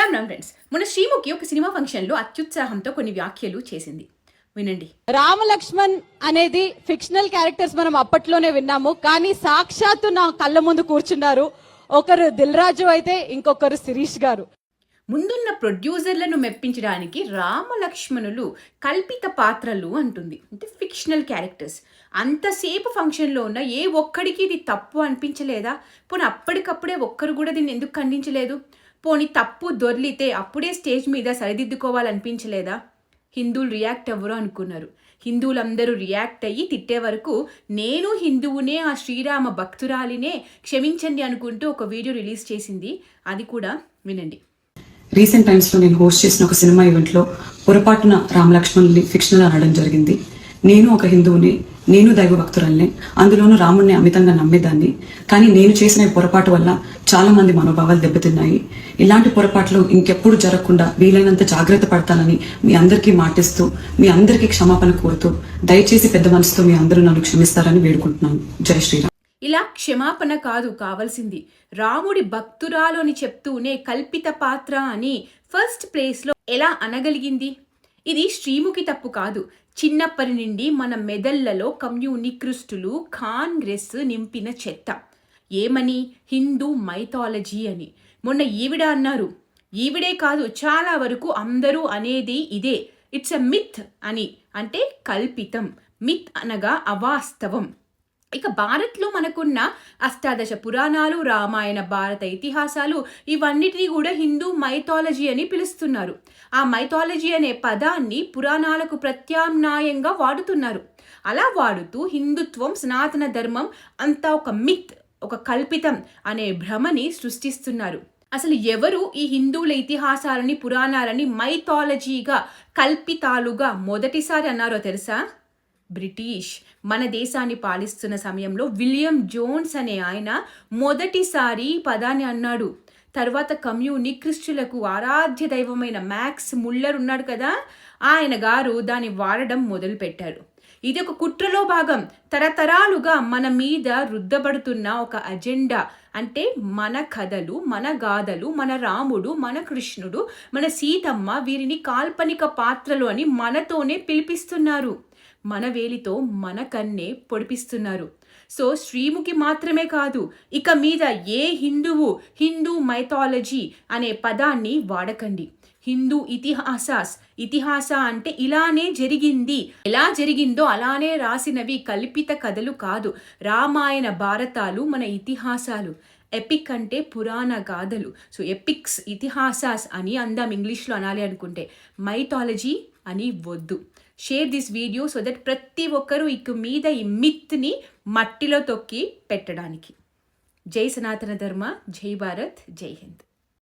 Ram Ram friends, మన శ్రీముఖి ఒక cinema ఫంక్షన్లో అత్యుత్సాహంతో కొన్ని వ్యాఖ్యలు చేసింది. వినండి. రామలక్ష్మణ్ అనేది ఫిక్షనల్ క్యారెక్టర్స్ మనం అప్పట్లోనే విన్నాము, కానీ సాక్షాత్తు నా కళ్ళ ముందు కూర్చున్నారు. ఒకరు దిల్ రాజు అయితే ఇంకొకరు శిరీష్ గారు. ముందున్న ప్రొడ్యూసర్లను మెప్పించడానికి రామలక్ష్మణులు కల్పిత పాత్రలు అంటుంది, అంటే ఫిక్షనల్ క్యారెక్టర్స్. అంతసేపు ఫంక్షన్లో ఉన్న ఏ ఒక్కడికి ఇది తప్పు అనిపించలేదా? పోనీ అప్పటికప్పుడే ఒక్కరు కూడా దీన్ని ఎందుకు ఖండించలేదు? పోనీ తప్పు దొర్లితే అప్పుడే స్టేజ్ మీద సరిదిద్దుకోవాలనిపించలేదా? హిందువులు రియాక్ట్ అవ్వరు అనుకున్నారు. హిందువులందరూ రియాక్ట్ అయ్యి తిట్టే వరకు నేను హిందువునే, ఆ శ్రీరామ భక్తురాలినే, క్షమించండి అనుకుంటూ ఒక వీడియో రిలీజ్ చేసింది. అది కూడా వినండి. రీసెంట్ టైమ్స్లో నేను హోస్ట్ చేసిన ఒక సినిమా ఈవెంట్లో పొరపాటున రామలక్ష్మణుల్ని ఫిక్షనల్ అనడం జరిగింది. నేను ఒక హిందువుని, నేను దైవ భక్తురాల్ని, అందులోనూ రాముడిని అమితంగా నమ్మేదాన్ని. కానీ నేను చేసిన ఈ పొరపాటు వల్ల చాలా మంది మనోభావాలు దెబ్బతిన్నాయి. ఇలాంటి పొరపాట్లు ఇంకెప్పుడు జరగకుండా వీలైనంత జాగ్రత్త పడతానని మీ అందరికీ మాటిస్తూ, మీ అందరికీ క్షమాపణ కోరుతూ, దయచేసి పెద్ద మనసుతో మీ అందరూ నన్ను క్షమిస్తారని వేడుకుంటున్నాను. జై శ్రీరామ్. ఇలా క్షమాపణ కాదు కావాల్సింది, రాముడి భక్తురాలు అని చెప్తూనే కల్పిత పాత్ర అని ఫస్ట్ ప్లేస్లో ఎలా అనగలిగింది? ఇది శ్రీముఖి తప్పు కాదు. చిన్నప్పటి నుండి మన మెదళ్లలో కమ్యూనిస్టులు, కాంగ్రెస్ నింపిన చెత్త. ఏమని? హిందూ మైథాలజీ అని. మొన్న ఈవిడ అన్నారు. ఈవిడే కాదు, చాలా వరకు అందరూ అనేది ఇదే. ఇట్స్ ఎ మిత్ అని, అంటే కల్పితం. మిత్ అనగా అవాస్తవం. ఇక భారత్లో మనకున్న అష్టాదశ పురాణాలు, రామాయణ, భారత ఇతిహాసాలు, ఇవన్నిటినీ కూడా హిందూ మైథాలజీ అని పిలుస్తున్నారు. ఆ మైథాలజీ అనే పదాన్ని పురాణాలకు ప్రత్యామ్నాయంగా వాడుతున్నారు. అలా వాడుతూ హిందుత్వం, సనాతన ధర్మం అంతా ఒక మిత్, ఒక కల్పితం అనే భ్రమని సృష్టిస్తున్నారు. అసలు ఎవరు ఈ హిందువుల ఇతిహాసాలని, పురాణాలని మైథాలజీగా, కల్పితాలుగా మొదటిసారి అన్నారో తెలుసా? బ్రిటిష్. మన దేశాన్ని పాలిస్తున్న సమయంలో విలియం జోన్స్ అనే ఆయన మొదటిసారి పదాన్ని అన్నాడు. తర్వాత కమ్యూనిస్టులకు ఆరాధ్య దైవమైన మ్యాక్స్ ముల్లర్ ఉన్నాడు కదా, ఆయన గారు దాన్ని వాడడం మొదలుపెట్టారు. ఇది ఒక కుట్రలో భాగం. తరతరాలుగా మన మీద రుద్దబడుతున్న ఒక అజెండా. అంటే మన కథలు, మన గాథలు, మన రాముడు, మన కృష్ణుడు, మన సీతమ్మ, వీరిని కాల్పనిక పాత్రలు అని మనతోనే పిలిపిస్తున్నారు. మన వేలితో మన కన్నే పొడిపిస్తున్నారు. సో శ్రీముఖి మాత్రమే కాదు, ఇక మీద ఏ హిందువు హిందూ మైథాలజీ అనే పదాన్ని వాడకండి. హిందూ ఇతిహాస అంటే ఇలానే జరిగింది, ఎలా జరిగిందో అలానే రాసినవి కల్పిత కథలు కాదు. రామాయణ, భారతాలు మన ఇతిహాసాలు. ఎపిక్ అంటే పురాణ గాథలు. సో ఎపిక్స్, ఇతిహాసాస్ అని అందాం ఇంగ్లీష్లో అనాలి అనుకుంటే. మైథాలజీ అని వద్దు. Share this video so that ప్రతి ఒక్కరూ ఇక మీద ఈ మిత్ని మట్టిలో తొక్కి పెట్టడానికి. జై సనాతన ధర్మ, జై భారత్, జై హింద్.